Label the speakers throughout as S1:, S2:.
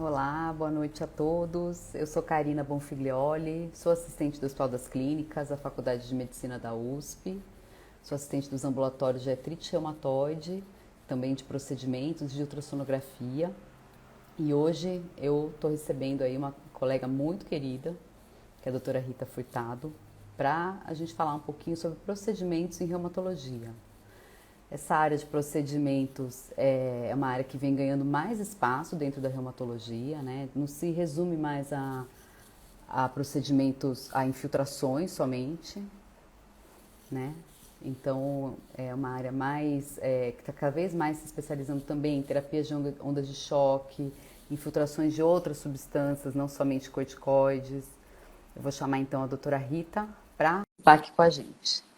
S1: Olá, boa noite a todos. Eu sou Karina Bonfiglioli, sou assistente do Hospital das Clínicas, da Faculdade de Medicina da USP, sou assistente dos ambulatórios de artrite reumatoide, também de procedimentos de ultrassonografia. E hoje eu estou recebendo aí uma colega muito querida, que é a doutora Rita Furtado, para a gente falar um pouquinho sobre procedimentos em reumatologia. Essa área de procedimentos é uma área que vem ganhando mais espaço dentro da reumatologia, né? Não se resume mais a procedimentos, a infiltrações somente, né? Então, é uma área mais, que está cada vez mais se especializando também em terapias de ondas de choque, infiltrações de outras substâncias, não somente corticoides. Eu vou chamar então a doutora Rita para estar aqui com a gente.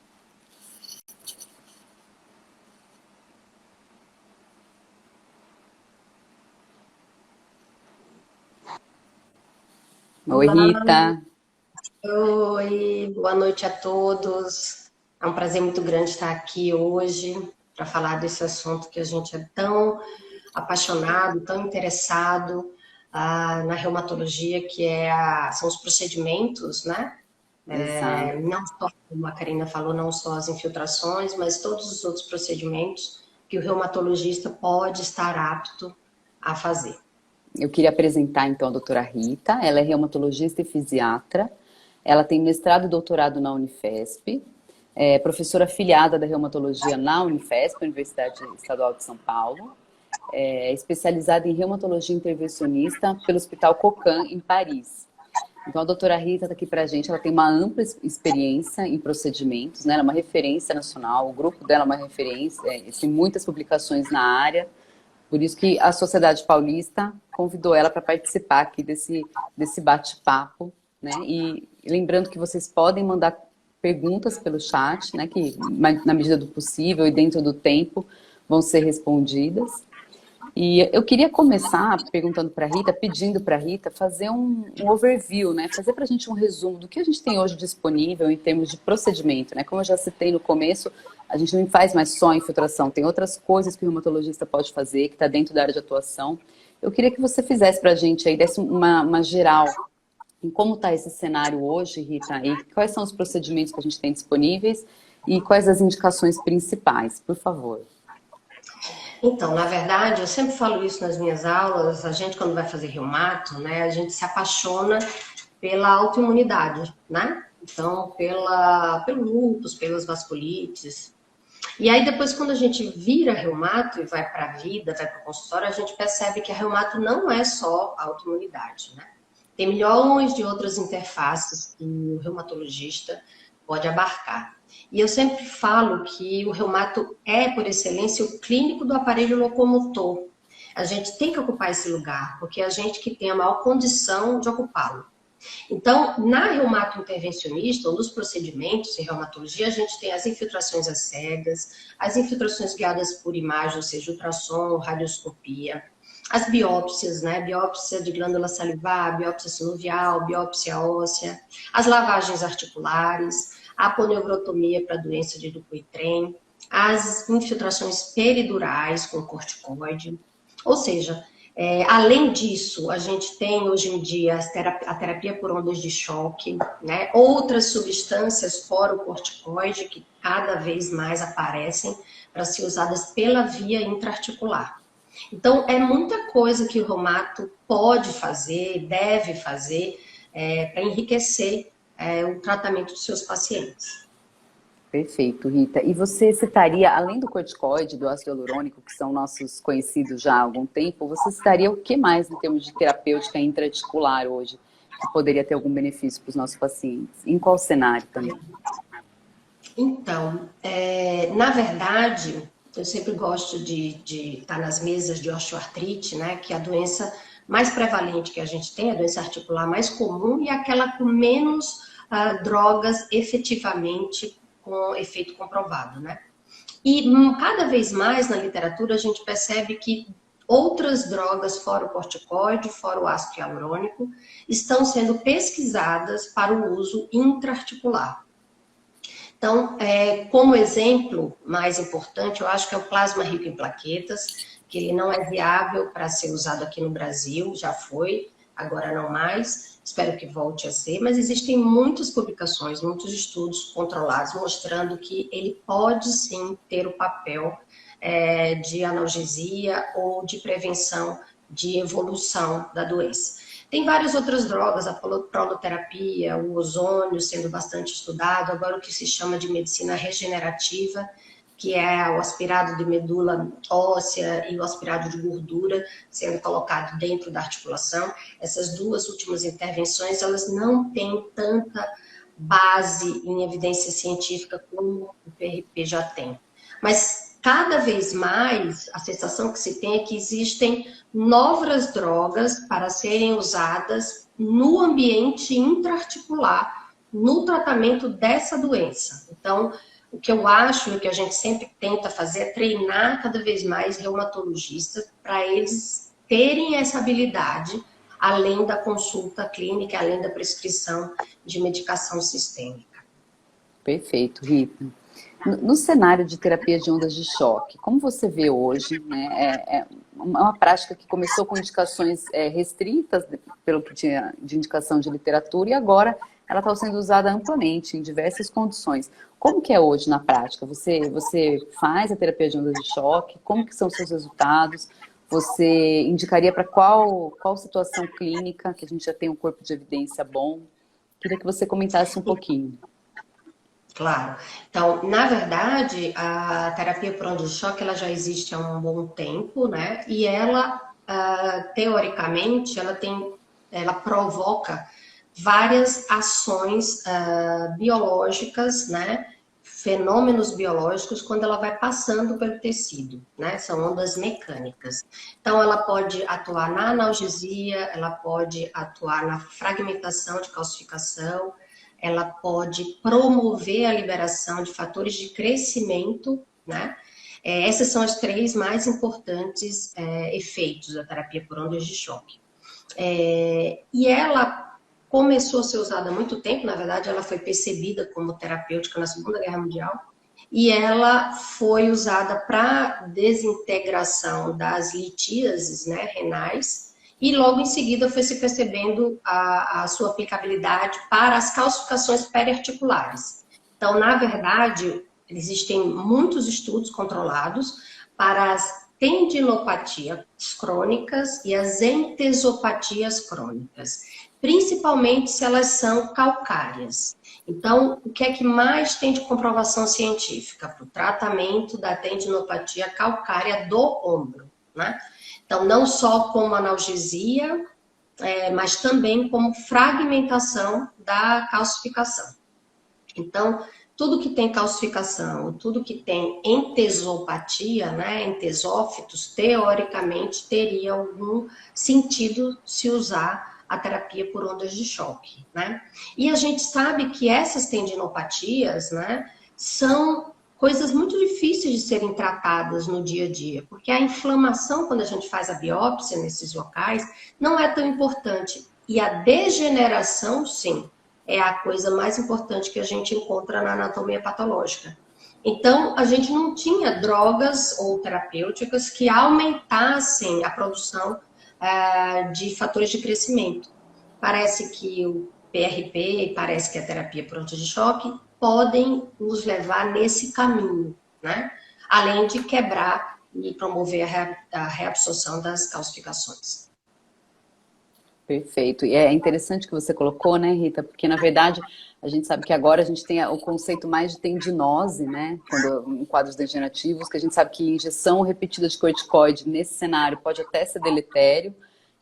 S1: Oi,
S2: Olá,
S1: Rita.
S2: oi, boa noite a todos. É um prazer muito grande estar aqui hoje para falar desse assunto que a gente é tão apaixonado, tão interessado na reumatologia, que são os procedimentos, né?
S1: Exato.
S2: Não só, como a Karina falou, não só as infiltrações, mas todos os outros procedimentos que o reumatologista pode estar apto a fazer.
S1: Eu queria apresentar então a doutora Rita. Ela é reumatologista e fisiatra. Ela tem mestrado e doutorado na Unifesp, é professora afiliada da reumatologia na Unifesp, Universidade Estadual de São Paulo, é especializada em reumatologia intervencionista pelo Hospital Cochin, em Paris. Então, a doutora Rita está aqui para a gente. Ela tem uma ampla experiência em procedimentos, né? Ela é uma referência nacional, o grupo dela é uma referência, tem muitas publicações na área. Por isso que a Sociedade Paulista convidou ela para participar aqui desse bate-papo, né? E lembrando que vocês podem mandar perguntas pelo chat, né? Que na medida do possível e dentro do tempo vão ser respondidas. E eu queria começar perguntando para a Rita, pedindo para a Rita fazer um overview, né? Fazer para a gente um resumo do que a gente tem hoje disponível em termos de procedimento, né? Como eu já citei no começo, a gente não faz mais só infiltração, tem outras coisas que o reumatologista pode fazer, que está dentro da área de atuação. Eu queria que você fizesse para a gente aí, desse uma geral em como está esse cenário hoje, Rita, e quais são os procedimentos que a gente tem disponíveis e quais as indicações principais, por favor.
S2: Então, na verdade, eu sempre falo isso nas minhas aulas, a gente quando vai fazer reumato, né, a gente se apaixona pela autoimunidade, né? Então, pelo lúpus, pelas vasculites. E aí depois quando a gente vira reumato e vai para a vida, vai para o consultório, a gente percebe que a reumato não é só autoimunidade, né? Tem milhões de outras interfaces que o reumatologista pode abarcar. E eu sempre falo que o reumato é, por excelência, o clínico do aparelho locomotor. A gente tem que ocupar esse lugar, porque é a gente que tem a maior condição de ocupá-lo. Então, na reumato intervencionista, ou nos procedimentos em reumatologia, a gente tem as infiltrações às cegas, as infiltrações guiadas por imagem, ou seja, ultrassom, radioscopia, as biópsias, né? Biópsia de glândula salivar, biópsia sinovial, biópsia óssea, as lavagens articulares, a aponeurotomia para doença de Dupuytren, as infiltrações peridurais com corticoide. Ou seja, além disso, a gente tem hoje em dia a terapia por ondas de choque, né? Outras substâncias fora o corticoide que cada vez mais aparecem para ser usadas pela via intraarticular. Então, é muita coisa que o reumato pode fazer, deve fazer, para enriquecer o tratamento dos seus pacientes.
S1: Perfeito, Rita. E você citaria, além do corticoide, do ácido hialurônico, que são nossos conhecidos já há algum tempo, você citaria o que mais em termos de terapêutica intraarticular hoje, que poderia ter algum benefício para os nossos pacientes? Em qual cenário também?
S2: Então, na verdade, eu sempre gosto de estar nas mesas de osteoartrite, né? Que é a doença mais prevalente que a gente tem, a doença articular mais comum e aquela com menos drogas efetivamente com efeito comprovado, né? E cada vez mais na literatura a gente percebe que outras drogas, fora o corticoide, fora o ácido hialurônico, estão sendo pesquisadas para o uso intraarticular. Então, como exemplo mais importante, eu acho que é o plasma rico em plaquetas, que ele não é viável para ser usado aqui no Brasil, já foi, agora não mais, espero que volte a ser, mas existem muitas publicações, muitos estudos controlados mostrando que ele pode sim ter o papel de analgesia ou de prevenção de evolução da doença. Tem várias outras drogas, a proloterapia, o ozônio sendo bastante estudado, agora o que se chama de medicina regenerativa, que é o aspirado de medula óssea e o aspirado de gordura sendo colocado dentro da articulação. Essas duas últimas intervenções, elas não têm tanta base em evidência científica como o PRP já tem. Mas cada vez mais a sensação que se tem é que existem novas drogas para serem usadas no ambiente intraarticular, no tratamento dessa doença. Então, o que eu acho e o que a gente sempre tenta fazer é treinar cada vez mais reumatologistas para eles terem essa habilidade, além da consulta clínica, além da prescrição de medicação sistêmica.
S1: Perfeito, Rita. No cenário de terapia de ondas de choque, como você vê hoje, né, é uma prática que começou com indicações restritas, pelo que tinha de indicação de literatura, e agora ela está sendo usada amplamente, em diversas condições. Como que é hoje na prática? Você faz a terapia de ondas de choque? Como que são os seus resultados? Você indicaria para qual situação clínica, que a gente já tem um corpo de evidência bom? Queria que você comentasse um pouquinho.
S2: Claro. Então, na verdade, a terapia por ondas de choque ela já existe há um bom tempo, né? E ela, teoricamente, ela provoca várias ações biológicas, né? Fenômenos biológicos quando ela vai passando pelo tecido, né? São ondas mecânicas. Então, ela pode atuar na analgesia, ela pode atuar na fragmentação de calcificação, ela pode promover a liberação de fatores de crescimento, né? Essas são as três mais importantes efeitos da terapia por ondas de choque. E ela começou a ser usada há muito tempo, na verdade ela foi percebida como terapêutica na Segunda Guerra Mundial, e ela foi usada para desintegração das litíases, né, renais, e logo em seguida foi se percebendo a sua aplicabilidade para as calcificações periarticulares. Então, na verdade, existem muitos estudos controlados para as tendinopatias crônicas e as entesopatias crônicas, principalmente se elas são calcárias. Então, o que é que mais tem de comprovação científica para o tratamento da tendinopatia calcária do ombro, né? Então, não só como analgesia, mas também como fragmentação da calcificação. Então, tudo que tem calcificação, tudo que tem entesopatia, né, entesófitos, teoricamente teria algum sentido se usar a terapia por ondas de choque, né? E a gente sabe que essas tendinopatias, né, são coisas muito difíceis de serem tratadas no dia a dia, porque a inflamação, quando a gente faz a biópsia nesses locais, não é tão importante. E a degeneração, sim, é a coisa mais importante que a gente encontra na anatomia patológica. Então, a gente não tinha drogas ou terapêuticas que aumentassem a produção de fatores de crescimento. Parece que o PRP, parece que a terapia por ondas de choque podem nos levar nesse caminho, né? Além de quebrar e promover a reabsorção das calcificações.
S1: Perfeito. E é interessante que você colocou, né, Rita? Porque, na verdade, a gente sabe que agora a gente tem o conceito mais de tendinose, né? Quando, em quadros degenerativos, que a gente sabe que injeção repetida de corticoide nesse cenário pode até ser deletério.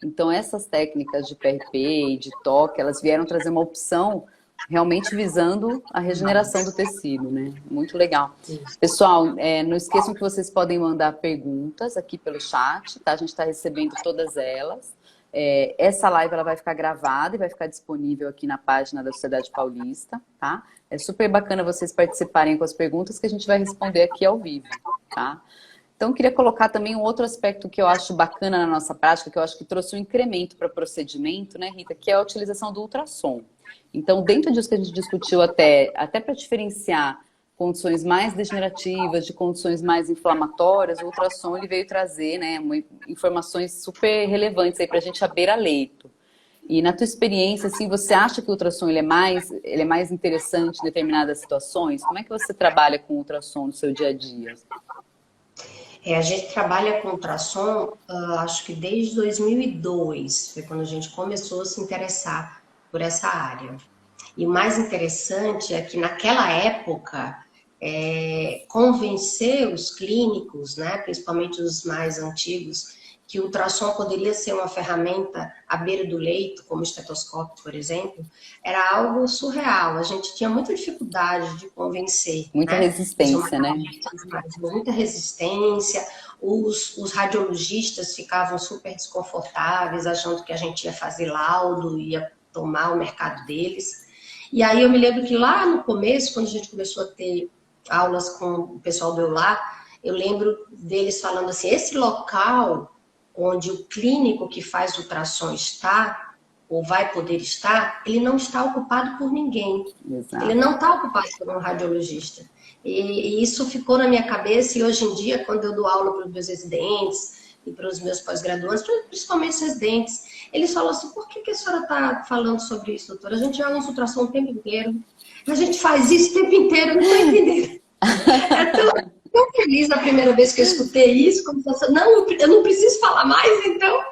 S1: Então, essas técnicas de PRP e de toque, elas vieram trazer uma opção realmente visando a regeneração do tecido, né? Muito legal. Pessoal, não esqueçam que vocês podem mandar perguntas aqui pelo chat, tá? A gente está recebendo todas elas. Essa live ela vai ficar gravada e vai ficar disponível aqui na página da Sociedade Paulista, tá? É super bacana vocês participarem com as perguntas que a gente vai responder aqui ao vivo, tá? Então, eu queria colocar também um outro aspecto que eu acho bacana na nossa prática, que eu acho que trouxe um incremento para o procedimento, né, Rita, que é a utilização do ultrassom. Então, dentro disso que a gente discutiu até para diferenciar condições mais degenerativas, de condições mais inflamatórias, o ultrassom ele veio trazer, né, informações super relevantes aí para a gente à beira-leito. E na tua experiência, assim, você acha que o ultrassom ele é mais interessante em determinadas situações? Como é que você trabalha com o ultrassom no seu dia a dia?
S2: A gente trabalha com ultrassom, acho que desde 2002, foi quando a gente começou a se interessar por essa área. E o mais interessante é que naquela época, convencer os clínicos, né, principalmente os mais antigos, que o ultrassom poderia ser uma ferramenta à beira do leito, como o estetoscópio, por exemplo, era algo surreal. A gente tinha muita dificuldade de convencer,
S1: Muita
S2: né?
S1: resistência, né?
S2: Muita resistência. Os radiologistas ficavam super desconfortáveis, achando que a gente ia fazer laudo, ia tomar o mercado deles. E aí eu me lembro que lá no começo, quando a gente começou a ter aulas com o pessoal do EULAR, eu lembro deles falando assim, esse local onde o clínico que faz ultrassom está, ou vai poder estar, ele não está ocupado por ninguém.
S1: Exato.
S2: Ele não está ocupado por um radiologista. E isso ficou na minha cabeça, e hoje em dia, quando eu dou aula para os meus residentes e para os meus pós-graduandos, principalmente os residentes, eles falam assim, por que a senhora está falando sobre isso, doutora? A gente joga um ultrassom o tempo inteiro, a gente faz isso o tempo inteiro, eu não estou entendendo. Tão feliz a primeira vez que eu escutei isso, como se não, eu não preciso falar mais, então,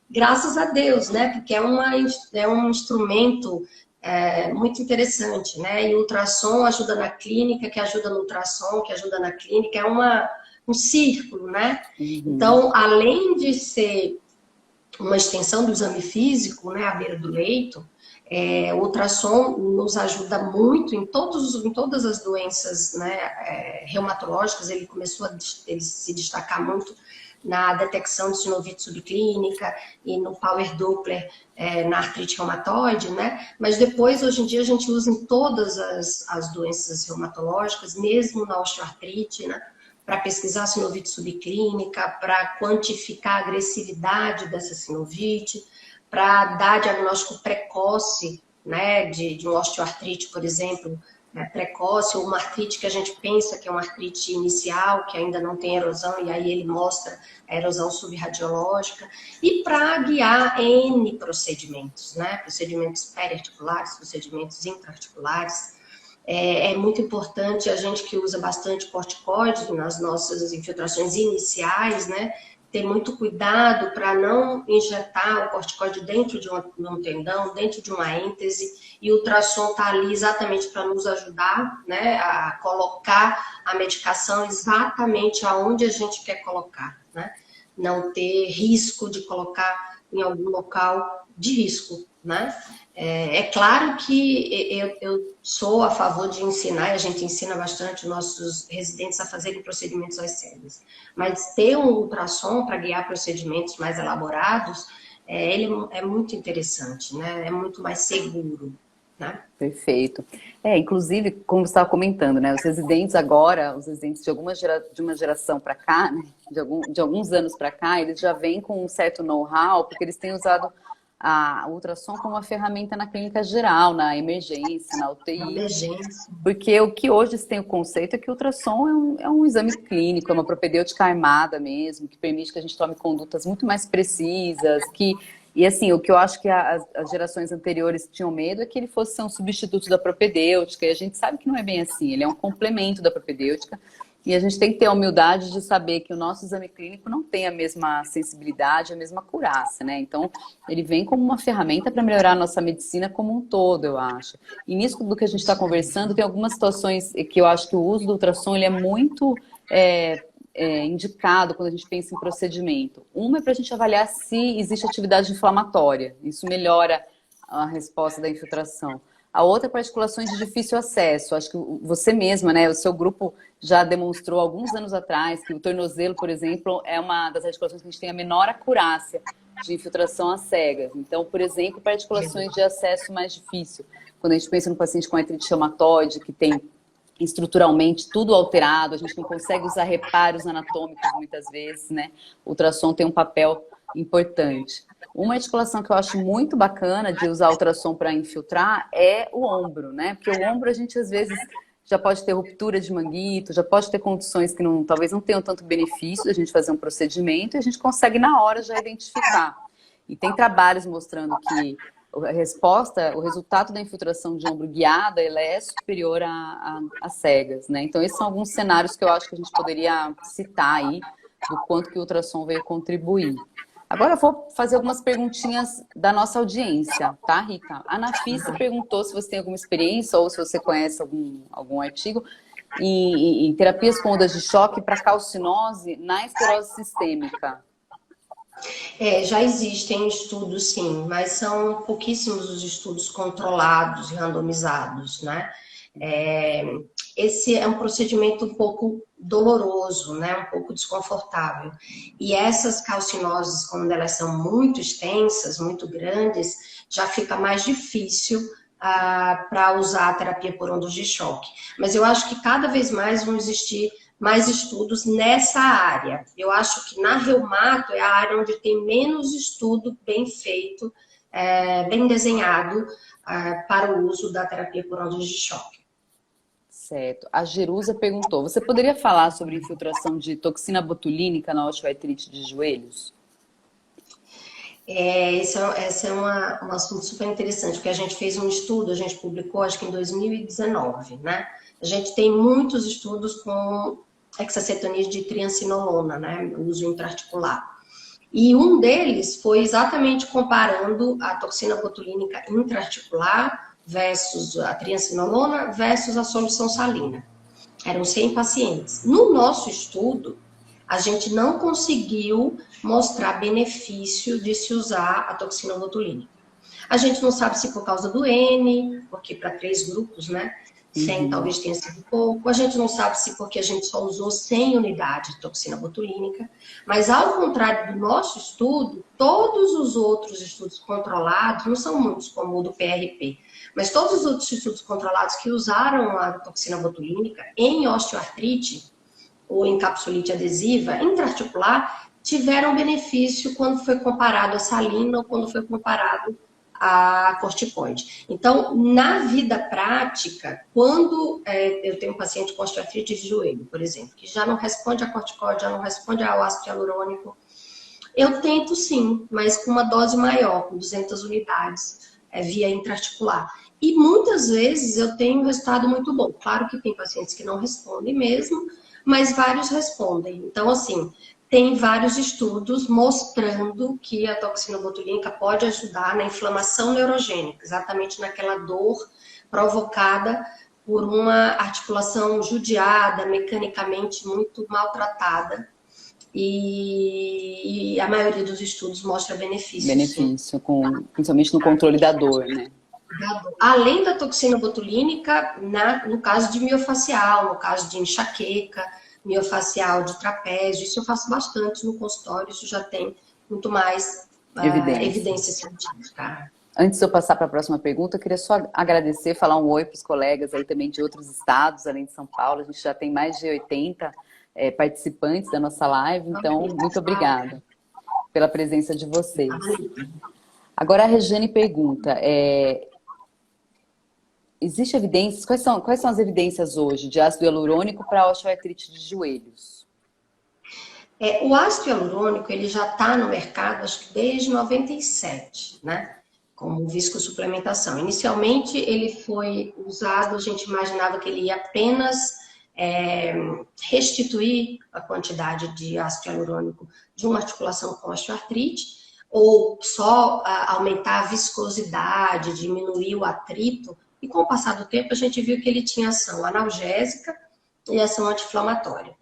S2: graças a Deus, né? Porque é um instrumento muito interessante, né? E o ultrassom ajuda na clínica, que ajuda no ultrassom, que ajuda na clínica, um círculo, né?
S1: Uhum.
S2: Então, além de ser uma extensão do exame físico, né, à beira do leito, o ultrassom nos ajuda muito em todas as doenças, né, reumatológicas. Ele começou a se destacar muito na detecção de sinovite subclínica e no Power Doppler na artrite reumatoide, né? Mas depois, hoje em dia, a gente usa em todas as doenças reumatológicas, mesmo na osteoartrite, né? Para pesquisar a sinovite subclínica, para quantificar a agressividade dessa sinovite, para dar diagnóstico precoce, né, de uma osteoartrite, por exemplo, precoce, ou uma artrite que a gente pensa que é uma artrite inicial, que ainda não tem erosão, e aí ele mostra a erosão subradiológica, e para guiar N procedimentos, né, procedimentos periarticulares, procedimentos intraarticulares. É muito importante, a gente que usa bastante corticoide nas nossas infiltrações iniciais, né, ter muito cuidado para não injetar o corticoide dentro de um tendão, dentro de uma êntese, e o ultrassom está ali exatamente para nos ajudar, né, a colocar a medicação exatamente aonde a gente quer colocar, né? Não ter risco de colocar em algum local de risco, né? É claro que eu sou a favor de ensinar, e a gente ensina bastante os nossos residentes a fazerem procedimentos às cegas, mas ter um ultrassom para guiar procedimentos mais elaborados, ele é muito interessante, né? É muito mais seguro, né?
S1: Perfeito. Inclusive, como você estava comentando, né, os residentes agora, os residentes de uma geração para cá, né, de alguns anos para cá, eles já vêm com um certo know-how, porque eles têm usado a ultrassom como uma ferramenta na clínica geral, na emergência, na UTI.
S2: Emergência.
S1: Porque o que hoje se tem o conceito é que o ultrassom é um exame clínico, é uma propedêutica armada mesmo, que permite que a gente tome condutas muito mais precisas, e assim, o que eu acho que as gerações anteriores tinham medo é que ele fosse ser um substituto da propedêutica, e a gente sabe que não é bem assim, ele é um complemento da propedêutica, e a gente tem que ter a humildade de saber que o nosso exame clínico não tem a mesma sensibilidade, a mesma acurácia, né? Então, ele vem como uma ferramenta para melhorar a nossa medicina como um todo, eu acho. E nisso do que a gente está conversando, tem algumas situações que eu acho que o uso do ultrassom ele é muito indicado quando a gente pensa em procedimento. Uma é para a gente avaliar se existe atividade inflamatória. Isso melhora a resposta da infiltração. A outra é para articulações de difícil acesso. Acho que você mesma, né, o seu grupo já demonstrou alguns anos atrás que o tornozelo, por exemplo, é uma das articulações que a gente tem a menor acurácia de infiltração às cegas. Então, por exemplo, para articulações de acesso mais difícil, quando a gente pensa no paciente com artrite reumatoide, que tem estruturalmente tudo alterado, a gente não consegue usar reparos anatômicos muitas vezes, né? O ultrassom tem um papel importante. Uma articulação que eu acho muito bacana de usar ultrassom para infiltrar é o ombro, né? Porque o ombro a gente às vezes já pode ter ruptura de manguito, já pode ter condições que não, talvez não tenham tanto benefício da gente fazer um procedimento e a gente consegue na hora já identificar. E tem trabalhos mostrando que a resposta, o resultado da infiltração de ombro guiada, ela é superior a cegas, né? Então, esses são alguns cenários que eu acho que a gente poderia citar aí, do quanto que o ultrassom veio contribuir. Agora eu vou fazer algumas perguntinhas da nossa audiência, tá, Rita? A Nafisa perguntou se você tem alguma experiência ou se você conhece algum artigo em terapias com ondas de choque para calcinose na esclerose sistêmica.
S2: Já existem estudos, sim, mas são pouquíssimos os estudos controlados e randomizados, né? Esse é um procedimento um pouco doloroso, né? Um pouco desconfortável. E essas calcinoses, quando elas são muito extensas, muito grandes, já fica mais difícil para usar a terapia por ondas de choque. Mas eu acho que cada vez mais vão existir mais estudos nessa área. Eu acho que na reumato é a área onde tem menos estudo bem feito, bem desenhado para o uso da terapia por ondas de choque.
S1: Certo. A Jerusa perguntou, você poderia falar sobre infiltração de toxina botulínica na osteoartrite de joelhos?
S2: Esse é um assunto super interessante, porque a gente fez um estudo, a gente publicou acho que em 2019, né? A gente tem muitos estudos com hexacetonídeo de triancinolona, né? Uso intraarticular. E um deles foi exatamente comparando a toxina botulínica intraarticular versus a triancinolona versus a solução salina. Eram 100 pacientes. No nosso estudo, a gente não conseguiu mostrar benefício de se usar a toxina botulínica. A gente não sabe se por causa do N, porque para 3 grupos, né? 100 talvez tenha sido pouco. A gente não sabe se porque a gente só usou 100 unidades de toxina botulínica. Mas ao contrário do nosso estudo, todos os outros estudos controlados, não são muitos como o do PRP, mas todos os outros estudos controlados que usaram a toxina botulínica em osteoartrite ou em capsulite adesiva intraarticular tiveram benefício quando foi comparado a salina ou quando foi comparado a corticoide. Então, na vida prática, quando eu tenho um paciente com osteoartrite de joelho, por exemplo, que já não responde a corticoide, já não responde ao ácido hialurônico, eu tento sim, mas com uma dose maior, com 200 unidades, via intraarticular. E muitas vezes eu tenho um resultado muito bom. Claro que tem pacientes que não respondem mesmo, mas vários respondem. Então, assim, tem vários estudos mostrando que a toxina botulínica pode ajudar na inflamação neurogênica, exatamente naquela dor provocada por uma articulação judiada, mecanicamente muito maltratada. E a maioria dos estudos mostra benefício.
S1: Benefício, principalmente no controle da dor, né?
S2: Além da toxina botulínica, no caso de miofacial, no caso de enxaqueca, miofacial de trapézio, isso eu faço bastante no consultório, isso já tem muito mais evidência científica.
S1: Antes de eu passar para a próxima pergunta, eu queria só agradecer, falar um oi para os colegas aí também de outros estados, além de São Paulo. A gente já tem mais de 80 participantes da nossa live, então muito obrigada pela presença de vocês. Agora a Regiane pergunta, existe evidências, quais são as evidências hoje de ácido hialurônico para osteoartrite de joelhos?
S2: O ácido hialurônico, ele já está no mercado, acho que desde 97, né? Como viscosuplementação. Inicialmente, ele foi usado, a gente imaginava que ele ia apenas restituir a quantidade de ácido hialurônico de uma articulação com osteoartrite, ou só aumentar a viscosidade, diminuir o atrito. E com o passar do tempo, a gente viu que ele tinha ação analgésica e ação anti-inflamatória.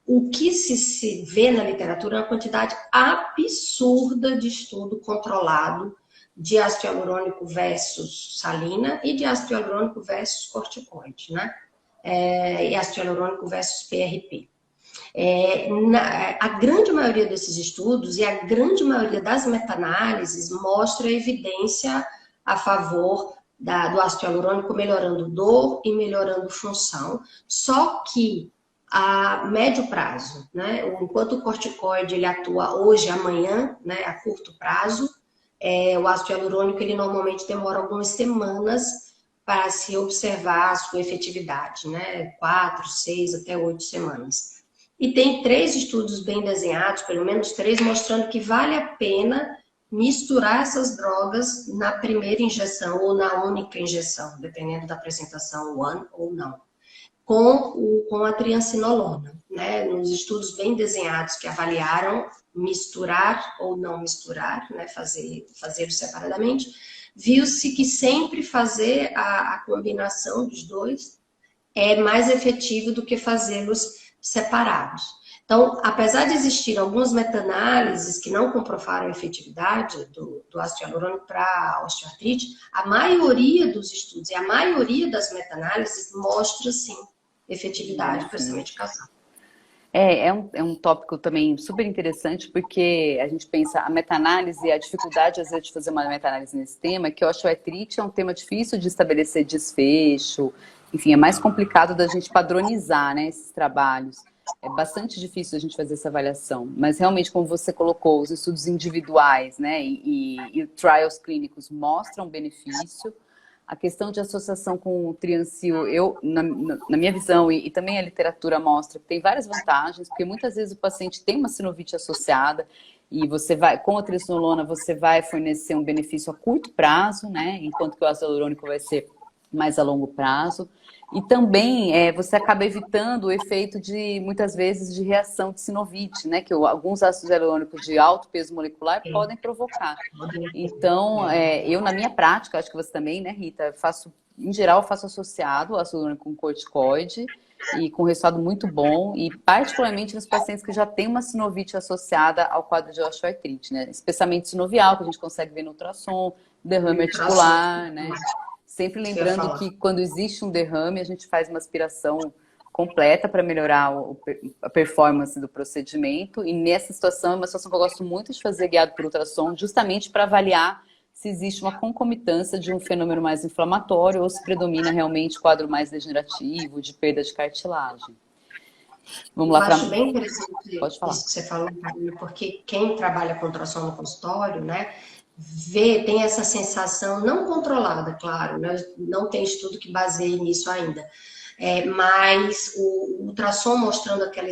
S2: O que se vê na literatura é uma quantidade absurda de estudo controlado de ácido hialurônico versus salina e de ácido hialurônico versus corticoide, né? E ácido hialurônico versus PRP. A grande maioria desses estudos e a grande maioria das meta-análises mostra evidência a favor do ácido hialurônico melhorando dor e melhorando função, só que a médio prazo, né? Enquanto o corticoide ele atua hoje, amanhã, né? A curto prazo, o ácido hialurônico ele normalmente demora algumas semanas para se observar a sua efetividade, né? 4, 6 até 8 semanas. E tem 3 estudos bem desenhados, pelo menos 3, mostrando que vale a pena misturar essas drogas na primeira injeção ou na única injeção, dependendo da apresentação one ou não, com a triancinolona, né? Nos estudos bem desenhados que avaliaram misturar ou não misturar, né? Fazer separadamente, viu-se que sempre fazer a combinação dos dois é mais efetivo do que fazê-los separados. Então, apesar de existir algumas meta-análises que não comprovaram a efetividade do ácido hialurônico para osteoartrite, a maioria dos estudos e a maioria das meta-análises mostra, sim, efetividade para essa medicação.
S1: É um tópico também super interessante, porque a gente pensa a meta-análise, a dificuldade, às vezes, de fazer uma meta-análise nesse tema, que a osteoartrite é um tema difícil de estabelecer desfecho, enfim, é mais complicado da gente padronizar, né, esses trabalhos. É bastante difícil a gente fazer essa avaliação, mas realmente, como você colocou, os estudos individuais, né, e trials clínicos mostram benefício. A questão de associação com o triancil, na minha visão, e também a literatura mostra que tem várias vantagens, porque muitas vezes o paciente tem uma sinovite associada, e você vai, com a triancinolona, você vai fornecer um benefício a curto prazo, né, enquanto que o ácido hialurônico vai ser mais a longo prazo. E também você acaba evitando o efeito de, muitas vezes, de reação de sinovite, né? Que alguns ácidos hialurônicos de alto peso molecular podem provocar. Então, eu na minha prática, acho que você também, né, Rita, em geral, faço associado o ácido hialurônico com corticoide e com resultado muito bom, e particularmente nos pacientes que já têm uma sinovite associada ao quadro de osteoartrite, né? Especialmente sinovial, que a gente consegue ver no ultrassom, derrame articular, né? Sempre lembrando que quando existe um derrame, a gente faz uma aspiração completa para melhorar a performance do procedimento. E nessa situação, é uma situação que eu gosto muito de fazer guiado por ultrassom, justamente para avaliar se existe uma concomitância de um fenômeno mais inflamatório ou se predomina realmente quadro mais degenerativo, de perda de cartilagem.
S2: Vamos lá. Eu acho bem interessante
S1: Pode falar.
S2: Isso que você falou, Karine, porque quem trabalha com ultrassom no consultório, né, tem essa sensação não controlada, claro, né? Não tem estudo que baseie nisso ainda, mas o ultrassom mostrando aquela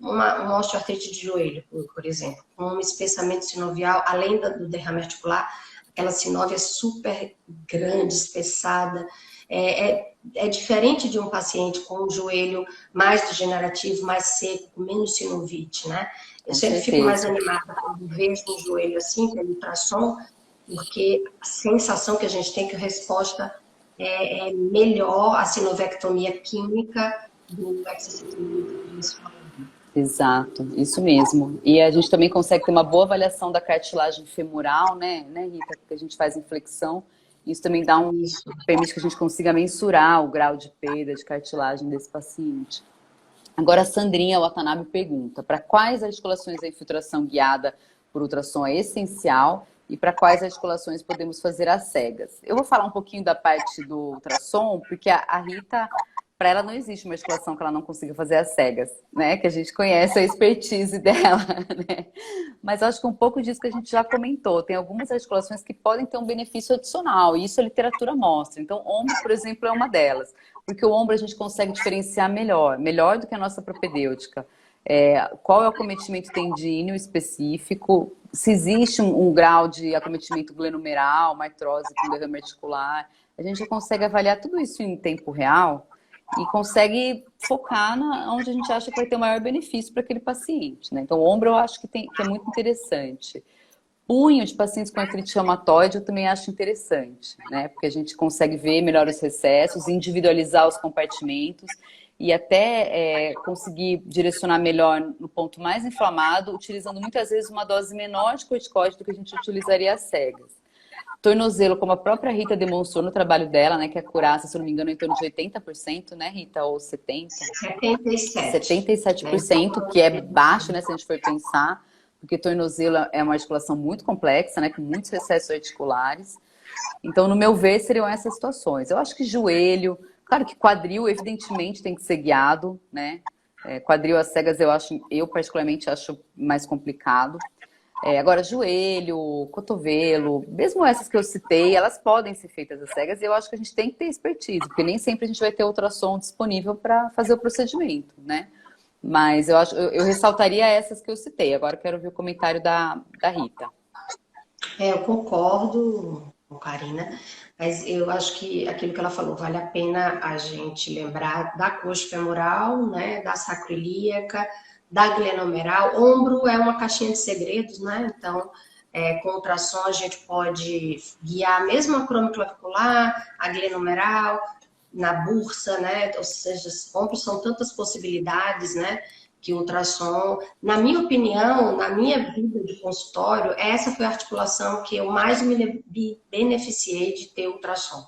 S2: uma osteoartrite de joelho, por exemplo, com um espessamento sinovial, além do derrame articular, aquela sinóvia super grande, espessada, é diferente de um paciente com um joelho mais degenerativo, mais seco, com menos sinovite, né? Eu sempre fico mais animada quando vejo um joelho assim, pelo ultrassom, porque a sensação que a gente tem que a resposta é melhor a sinovectomia química do exercício.
S1: Exato, isso mesmo. E a gente também consegue ter uma boa avaliação da cartilagem femoral, né, Rita? Porque a gente faz inflexão. Isso também permite que a gente consiga mensurar o grau de perda de cartilagem desse paciente. Agora, a Sandrinha Watanabe pergunta: para quais articulações a infiltração guiada por ultrassom é essencial e para quais articulações podemos fazer às cegas? Eu vou falar um pouquinho da parte do ultrassom, porque a Rita, para ela não existe uma articulação que ela não consiga fazer às cegas, né? Que a gente conhece a expertise dela, né? Mas acho que um pouco disso que a gente já comentou. Tem algumas articulações que podem ter um benefício adicional, e isso a literatura mostra. Então, ombro, por exemplo, é uma delas. Porque o ombro a gente consegue diferenciar melhor do que a nossa propedêutica. Qual é o acometimento tendíneo específico, se existe um grau de acometimento glenumeral, uma artrose com derrame articular. A gente já consegue avaliar tudo isso em tempo real e consegue focar onde a gente acha que vai ter o maior benefício para aquele paciente, né? Então, o ombro eu acho que é muito interessante. Punho de pacientes com artrite reumatoide eu também acho interessante, né? Porque a gente consegue ver melhor os recessos, individualizar os compartimentos e até conseguir direcionar melhor no ponto mais inflamado, utilizando muitas vezes uma dose menor de corticoide do que a gente utilizaria às cegas. Tornozelo, como a própria Rita demonstrou no trabalho dela, né, que a curaça, se eu não me engano, é em torno de 80%, né, Rita? Ou 70%? 77%, que é baixo, né, se a gente for pensar, porque tornozelo é uma articulação muito complexa, né, com muitos recessos articulares. Então, no meu ver, seriam essas situações. Eu acho que joelho, claro que quadril, evidentemente, tem que ser guiado, né? Quadril às cegas eu particularmente acho mais complicado. Agora, joelho, cotovelo, mesmo essas que eu citei, elas podem ser feitas às cegas e eu acho que a gente tem que ter expertise, porque nem sempre a gente vai ter ultrassom disponível para fazer o procedimento, né? Mas eu ressaltaria essas que eu citei. Agora eu quero ouvir o comentário da Rita.
S2: Eu concordo com a Karina, mas eu acho que aquilo que ela falou, vale a pena a gente lembrar da coxa femoral, né, da sacroiliaca, da glenomeral. Ombro é uma caixinha de segredos, né? Então, com ultrassom a gente pode guiar mesmo a cromoclavicular, a glenomeral, na bursa, né? Ou seja, ombros são tantas possibilidades, né? Que o ultrassom, na minha opinião, na minha vida de consultório, essa foi a articulação que eu mais me beneficiei de ter ultrassom.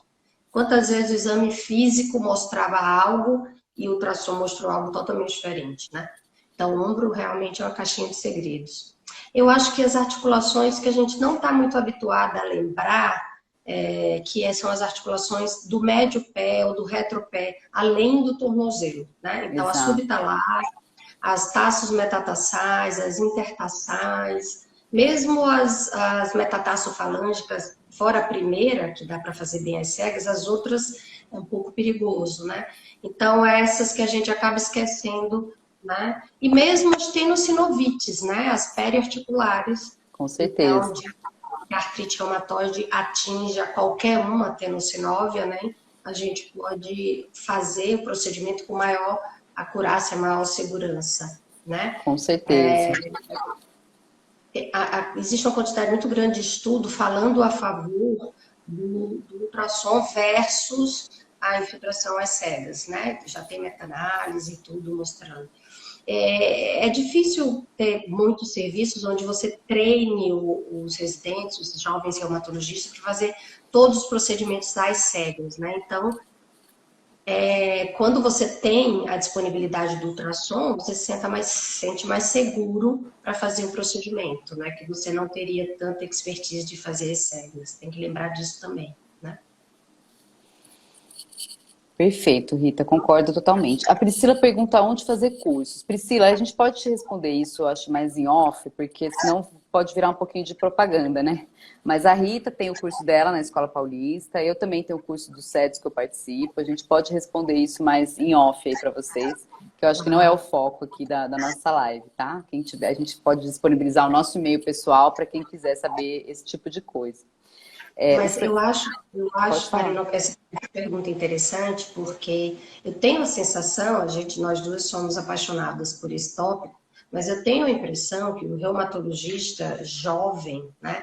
S2: Quantas vezes o exame físico mostrava algo e o ultrassom mostrou algo totalmente diferente, né? Então, o ombro realmente é uma caixinha de segredos. Eu acho que as articulações que a gente não está muito habituada a lembrar, que são as articulações do médio pé ou do retropé, além do tornozelo, né? Então, a
S1: Exato.
S2: subtalar, as taços metatarsais, as intertarsais, mesmo as metatarsofalângicas, fora a primeira, que dá para fazer bem as cegas, as outras é um pouco perigoso, né? Então, essas que a gente acaba esquecendo, né? E mesmo as tenossinovites, né? As periarticulares.
S1: Com certeza.
S2: Então, a artrite reumatoide atinja qualquer uma tenossinóvia, né? A gente pode fazer o procedimento com maior acurácia, maior segurança, né?
S1: Com certeza.
S2: Existe uma quantidade muito grande de estudo falando a favor do ultrassom versus a infiltração às cegas, né? Já tem meta-análise e tudo mostrando. É difícil ter muitos serviços onde você treine os residentes, os jovens reumatologistas, para fazer todos os procedimentos às cegas, né? Então, quando você tem a disponibilidade do ultrassom, você se sente mais seguro para fazer o procedimento, né? Que você não teria tanta expertise de fazer as cegas. Tem que lembrar disso também, né?
S1: Perfeito, Rita, concordo totalmente. A Priscila pergunta onde fazer cursos. Priscila, a gente pode te responder isso, eu acho, mais em off, porque senão pode virar um pouquinho de propaganda, né? Mas a Rita tem o curso dela na Escola Paulista, eu também tenho o curso do SEDES que eu participo, a gente pode responder isso mais em off aí para vocês, que eu acho que não é o foco aqui da nossa live, tá? Quem tiver, a gente pode disponibilizar o nosso e-mail pessoal para quem quiser saber esse tipo de coisa.
S2: Mas eu acho,
S1: Pode falar.
S2: Marina, essa pergunta interessante, porque eu tenho a sensação, nós duas somos apaixonadas por esse tópico, mas eu tenho a impressão que o reumatologista jovem, né,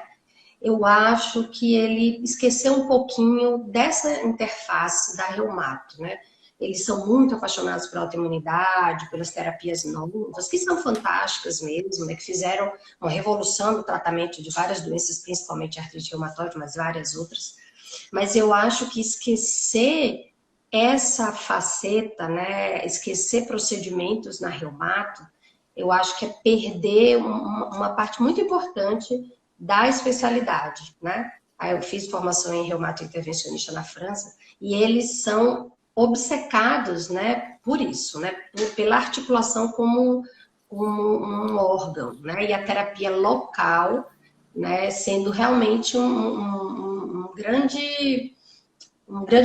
S2: eu acho que ele esqueceu um pouquinho dessa interface da reumato, né? Eles são muito apaixonados pela autoimunidade, pelas terapias novas, que são fantásticas mesmo, né? Que fizeram uma revolução no tratamento de várias doenças, principalmente artrite reumatoide, mas várias outras. Mas eu acho que esquecer essa faceta, né? Esquecer procedimentos na reumato, eu acho que é perder uma parte muito importante da especialidade, né? Aí eu fiz formação em reumato intervencionista na França e eles são obcecados, né, por isso, né, pela articulação como um órgão, né, e a terapia local, né, sendo realmente um grande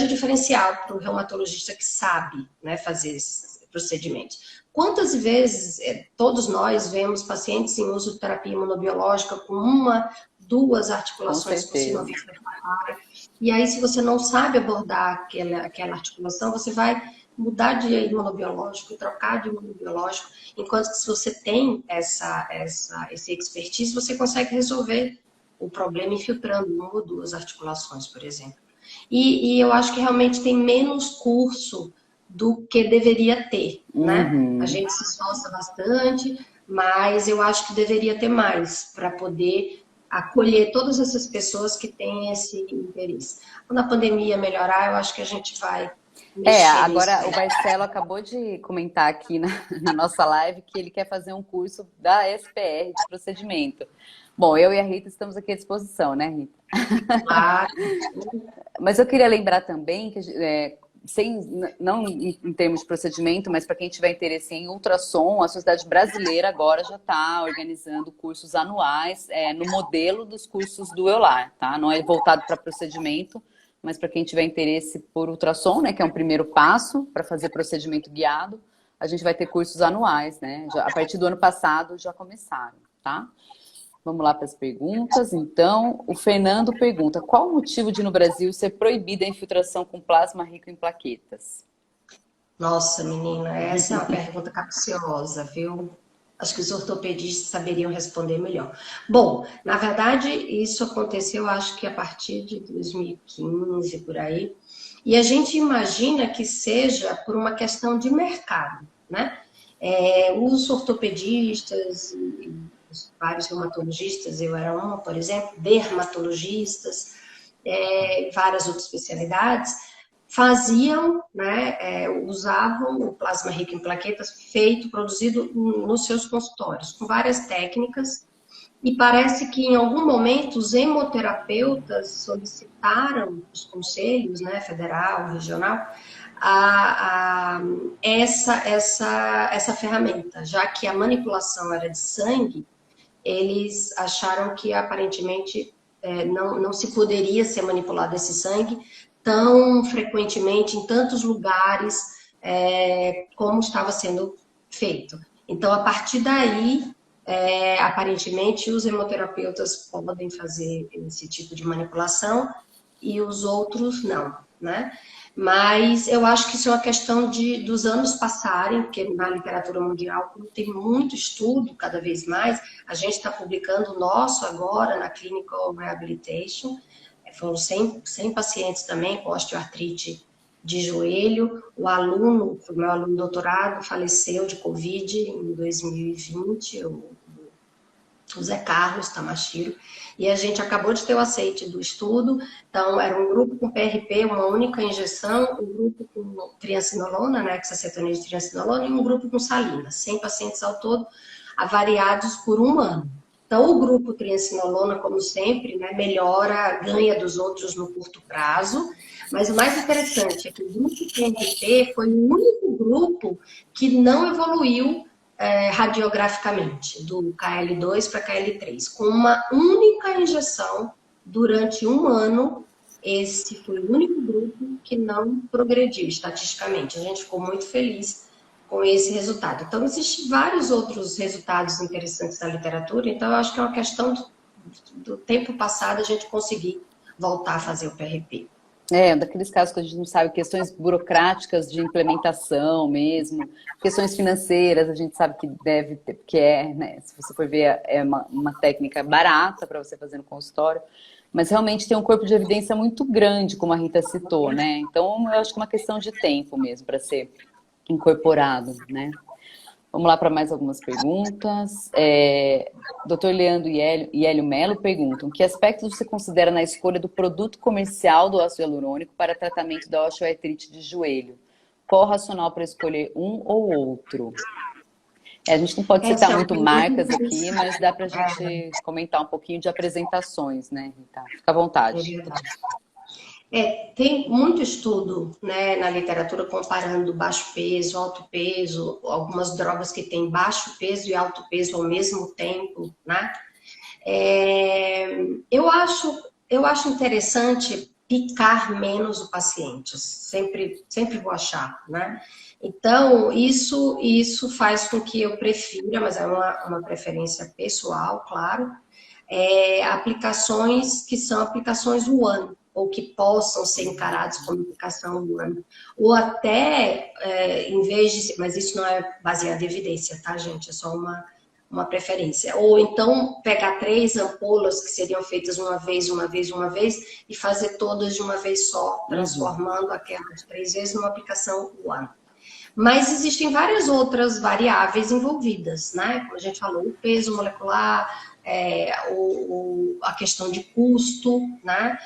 S2: diferencial para o reumatologista que sabe, né, fazer esses procedimentos. Quantas vezes todos nós vemos pacientes em uso de terapia imunobiológica com uma, duas
S1: Com
S2: articulações com
S1: certeza.
S2: sinovite refratária, e aí se você não sabe abordar aquela articulação, você vai mudar de imunobiológico, trocar de imunobiológico, enquanto que se você tem esse expertise, você consegue resolver o problema infiltrando uma ou duas articulações, por exemplo. E eu acho que realmente tem menos curso do que deveria ter, né? A
S1: Uhum.
S2: gente se esforça bastante, mas eu acho que deveria ter mais para poder acolher todas essas pessoas que têm esse interesse. Quando a pandemia melhorar, eu acho que a gente vai mexer nisso
S1: Agora o
S2: aí.
S1: Marcelo acabou de comentar aqui na nossa live que ele quer fazer um curso da SPR de procedimento. Bom, eu e a Rita estamos aqui à disposição, né, Rita?
S2: Claro.
S1: Mas eu queria lembrar também que não em termos de procedimento, mas para quem tiver interesse em ultrassom, a Sociedade Brasileira agora já está organizando cursos anuais no modelo dos cursos do EULAR, tá? Não é voltado para procedimento, mas para quem tiver interesse por ultrassom, né, que é um primeiro passo para fazer procedimento guiado, a gente vai ter cursos anuais, né? A partir do ano passado já começaram, tá? Vamos lá para as perguntas. Então, o Fernando pergunta: qual o motivo de no Brasil ser proibida a infiltração com plasma rico em plaquetas?
S2: Nossa, menina, essa é uma pergunta capciosa, viu? Acho que os ortopedistas saberiam responder melhor. Bom, na verdade, isso aconteceu, acho que a partir de 2015, por aí. E a gente imagina que seja por uma questão de mercado, né? Os ortopedistas, vários reumatologistas, eu era uma, por exemplo, dermatologistas, várias outras especialidades, faziam, né, usavam o plasma rico em plaquetas produzido nos seus consultórios, com várias técnicas, e parece que em algum momento os hemoterapeutas solicitaram os conselhos, né, federal, regional, essa ferramenta, já que a manipulação era de sangue, eles acharam que aparentemente não se poderia ser manipulado esse sangue tão frequentemente, em tantos lugares, como estava sendo feito. Então, a partir daí, aparentemente, os hemoterapeutas podem fazer esse tipo de manipulação e os outros não, né? Mas eu acho que isso é uma questão dos anos passarem, porque na literatura mundial tem muito estudo, cada vez mais. A gente está publicando o nosso agora na Clinical Rehabilitation. Foram 100 pacientes também com osteoartrite de joelho. O meu aluno doutorado, faleceu de Covid em 2020, o Zé Carlos Tamashiro, e a gente acabou de ter o aceite do estudo. Então, era um grupo com PRP, uma única injeção, um grupo com triancinolona, né, hexacetonina de triancinolona, e um grupo com salina, 100 pacientes ao todo, avariados por um ano. Então, o grupo triancinolona, como sempre, né, melhora, ganha dos outros no curto prazo, mas o mais interessante é que o grupo PRP foi o único grupo que não evoluiu radiograficamente, do KL2 para KL3, com uma única injeção durante um ano. Esse foi o único grupo que não progrediu estatisticamente. A gente ficou muito feliz com esse resultado. Então, existem vários outros resultados interessantes da literatura, então eu acho que é uma questão do tempo passado a gente conseguir voltar a fazer o PRP.
S1: Daqueles casos que a gente não sabe, questões burocráticas de implementação mesmo, questões financeiras, a gente sabe que deve ter, porque né, se você for ver, é uma técnica barata para você fazer no consultório, mas realmente tem um corpo de evidência muito grande, como a Rita citou, né? Então, eu acho que é uma questão de tempo mesmo para ser incorporado, né? Vamos lá para mais algumas perguntas. Dr. Leandro e Hélio Melo perguntam: que aspectos você considera na escolha do produto comercial do ácido hialurônico para tratamento da osteoartrite de joelho? Qual o racional para escolher um ou outro? A gente não pode citar muito marcas aqui, mas dá para a gente comentar um pouquinho de apresentações, né, Rita? Fica à vontade.
S2: É verdade. Tem muito estudo, né, na literatura comparando baixo peso, alto peso, algumas drogas que têm baixo peso e alto peso ao mesmo tempo, né? Eu acho interessante picar menos o paciente, sempre vou achar, né? Então, isso faz com que eu prefira, mas é uma preferência pessoal, claro, aplicações que são aplicações one, ou que possam ser encarados como aplicação one. Ou até, em vez de... Mas isso não é baseado em evidência, tá, gente? É só uma preferência. Ou então, pegar 3 ampolas que seriam feitas uma vez, e fazer todas de uma vez só, transformando aquelas 3 vezes numa aplicação one. Mas existem várias outras variáveis envolvidas, né? Como a gente falou, o peso molecular, a questão de custo, né?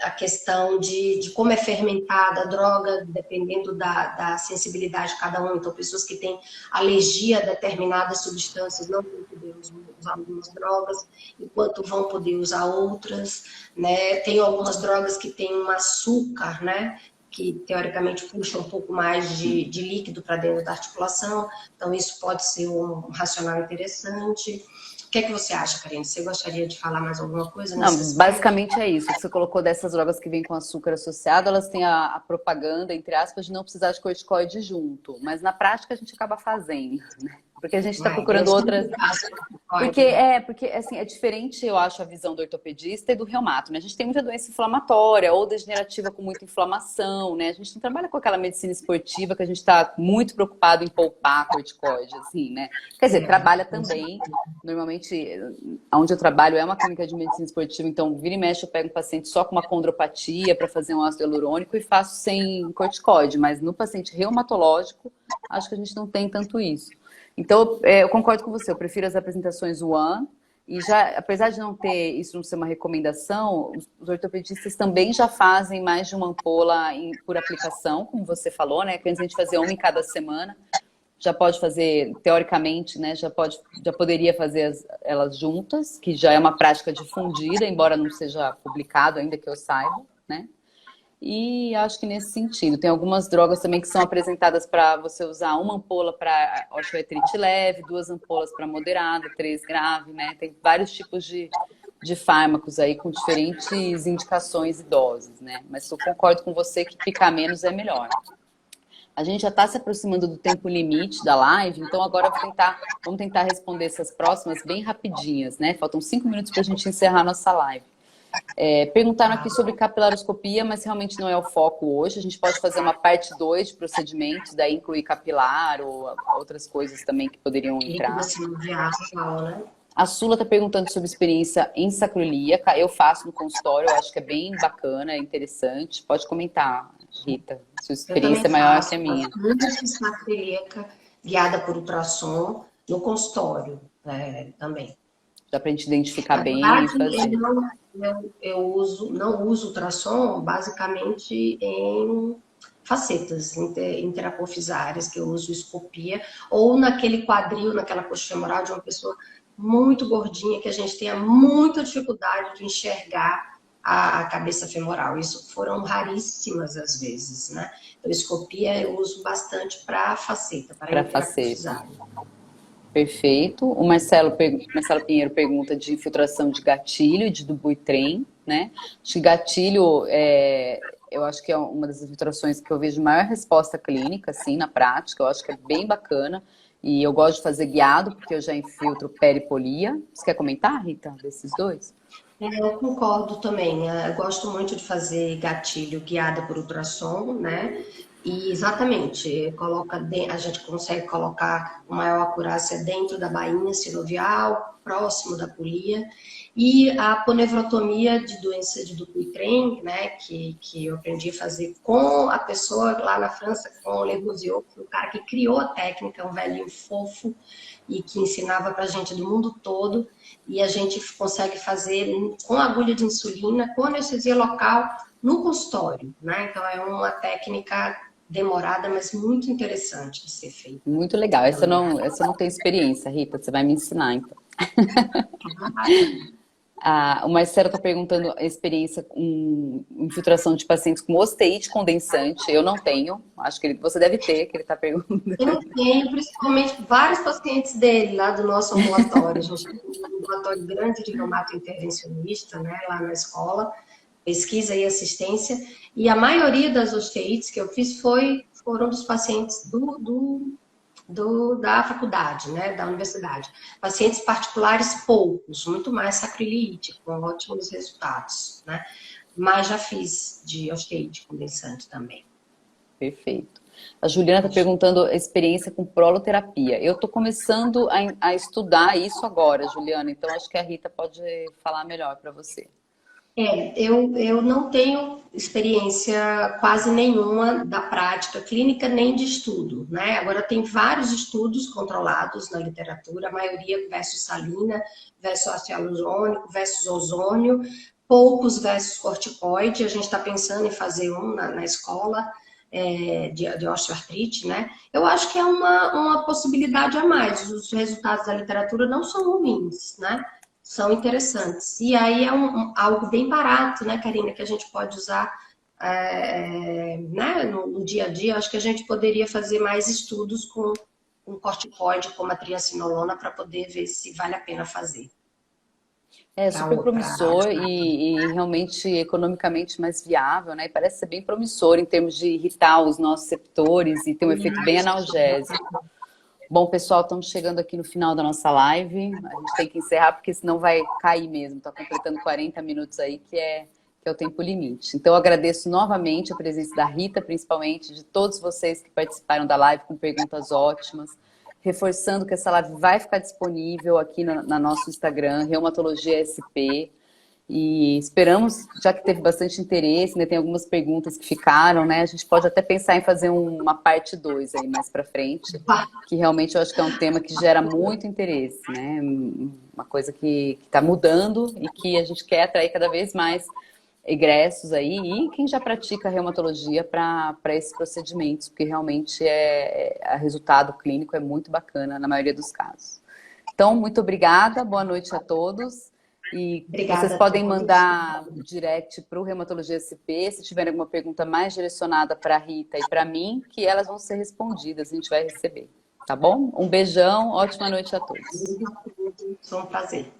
S2: A questão de como é fermentada a droga, dependendo da sensibilidade de cada um. Então, pessoas que têm alergia a determinadas substâncias não vão poder usar algumas drogas, enquanto vão poder usar outras, né? Tem algumas drogas que têm um açúcar, né, que teoricamente puxa um pouco mais de líquido para dentro da articulação, então isso pode ser um racional interessante. O que é que você acha, Karine? Você gostaria de falar mais alguma coisa nesse
S1: Não,
S2: aspecto?
S1: basicamente é isso. O que você colocou dessas drogas que vêm com açúcar associado, elas têm a propaganda, entre aspas, de não precisar de corticoide junto. Mas na prática a gente acaba fazendo, né? Porque a gente está procurando
S2: Eu
S1: outras.
S2: sempre faço corticoide,
S1: Porque
S2: né?
S1: assim, é diferente, eu acho, a visão do ortopedista e do reumato, né? A gente tem muita doença inflamatória ou degenerativa com muita inflamação, né? A gente não trabalha com aquela medicina esportiva que a gente está muito preocupado em poupar corticoide, assim, né? Quer dizer, trabalha também. Normalmente, onde eu trabalho é uma clínica de medicina esportiva, então vira e mexe eu pego um paciente só com uma condropatia para fazer um ácido hialurônico e faço sem corticoide, mas no paciente reumatológico, acho que a gente não tem tanto isso. Então, eu concordo com você, eu prefiro as apresentações one, e já, apesar de não ter isso não ser uma recomendação, os ortopedistas também já fazem mais de uma ampola por aplicação, como você falou, né? Que antes a gente fazia uma em cada semana, já pode fazer, teoricamente, né? Já poderia fazer elas juntas, que já é uma prática difundida, embora não seja publicado ainda que eu saiba, né? E acho que nesse sentido, tem algumas drogas também que são apresentadas para você usar uma ampola para osteoartrite leve, duas ampolas para moderada, três grave, né? Tem vários tipos de fármacos aí com diferentes indicações e doses, né? Mas eu concordo com você que picar menos é melhor. A gente já está se aproximando do tempo limite da live, então agora vamos tentar responder essas próximas bem rapidinhas, né? Faltam 5 minutos para a gente encerrar a nossa live. Perguntaram aqui sobre capilaroscopia, mas realmente não é o foco hoje. A gente pode fazer uma parte 2 de procedimentos, daí incluir capilar ou outras coisas também que poderiam entrar.
S2: Né?
S1: A Sula está perguntando sobre experiência em sacroiliaca. Eu faço no consultório, eu acho que é bem bacana, é interessante. Pode comentar, Rita. Sua experiência é maior que a minha.
S2: Muita sacroiliaca guiada por ultrassom no consultório também.
S1: Dá para a gente identificar bem e fazer.
S2: Eu não uso ultrassom basicamente em facetas interapofisárias, que eu uso escopia, ou naquele quadril, naquela coxa femoral de uma pessoa muito gordinha, que a gente tenha muita dificuldade de enxergar a cabeça femoral. Isso foram raríssimas as vezes, né? Então, escopia eu uso bastante para faceta, para interapofisária.
S1: Perfeito. O Marcelo Pinheiro pergunta de infiltração de gatilho e de Dupuytren, né? Acho que gatilho, eu acho que é uma das infiltrações que eu vejo maior resposta clínica, assim, na prática. Eu acho que é bem bacana. E eu gosto de fazer guiado, porque eu já infiltro peripolia. Você quer comentar, Rita, desses dois?
S2: Eu concordo também. Eu gosto muito de fazer gatilho guiada por ultrassom, né? E exatamente, a gente consegue colocar uma maior acurácia dentro da bainha sinovial, próximo da polia. E a aponeurotomia de doença de Dupuytren, né, que eu aprendi a fazer com a pessoa lá na França, com o Le Rousiot, o cara que criou a técnica, um velhinho fofo, e que ensinava pra gente do mundo todo. E a gente consegue fazer com agulha de insulina, com anestesia local, no consultório, né? Então é uma técnica demorada, mas muito interessante de ser feita.
S1: Muito legal. Essa eu não tenho experiência, Rita. Você vai me ensinar, então. O Marcelo está perguntando a experiência com infiltração de pacientes com osteite condensante. Eu não tenho. Acho que você deve ter, que ele está perguntando.
S2: Eu tenho, principalmente, vários pacientes dele lá do nosso ambulatório. A gente tem um ambulatório grande de reumato intervencionista, né, lá na escola. Pesquisa e assistência, e a maioria das osteites que eu fiz foram dos pacientes da faculdade, né, da universidade. Pacientes particulares, poucos, muito mais sacroiliite, com ótimos resultados, né? Mas já fiz de osteite condensante também.
S1: Perfeito. A Juliana está perguntando a experiência com proloterapia. Eu estou começando a estudar isso agora, Juliana, então acho que a Rita pode falar melhor para você.
S2: Eu não tenho experiência quase nenhuma da prática clínica nem de estudo, né? Agora tem vários estudos controlados na literatura, a maioria versus salina, versus ácido hialurônico, versus ozônio, poucos versus corticoide. A gente está pensando em fazer um na escola de osteoartrite, né? Eu acho que é uma possibilidade a mais. Os resultados da literatura não são ruins, né? São interessantes. E aí é algo bem barato, né, Karina, que a gente pode usar né, no dia a dia, acho que a gente poderia fazer mais estudos com um corticoide como a triacinolona para poder ver se vale a pena fazer.
S1: É super promissor e realmente economicamente mais viável, né? E parece ser bem promissor em termos de irritar os nossos receptores e ter um efeito bem analgésico. Bom, pessoal, estamos chegando aqui no final da nossa live. A gente tem que encerrar porque senão vai cair mesmo. Está completando 40 minutos aí, que é o tempo limite. Então, eu agradeço novamente a presença da Rita, principalmente, de todos vocês que participaram da live com perguntas ótimas. Reforçando que essa live vai ficar disponível aqui na nosso Instagram, Reumatologia SP. E esperamos, já que teve bastante interesse, né, tem algumas perguntas que ficaram, né? A gente pode até pensar em fazer uma parte 2 aí mais para frente, que realmente eu acho que é um tema que gera muito interesse, né? Uma coisa que está mudando e que a gente quer atrair cada vez mais egressos aí e quem já pratica reumatologia para esses procedimentos, porque realmente o resultado clínico é muito bacana na maioria dos casos. Então, muito obrigada, boa noite a todos. E
S2: Obrigada
S1: vocês podem mandar direct para o Reumatologia SP, se tiverem alguma pergunta mais direcionada para a Rita e para mim, que elas vão ser respondidas, a gente vai receber. Tá bom? Um beijão, ótima noite a todos.
S2: Foi um prazer.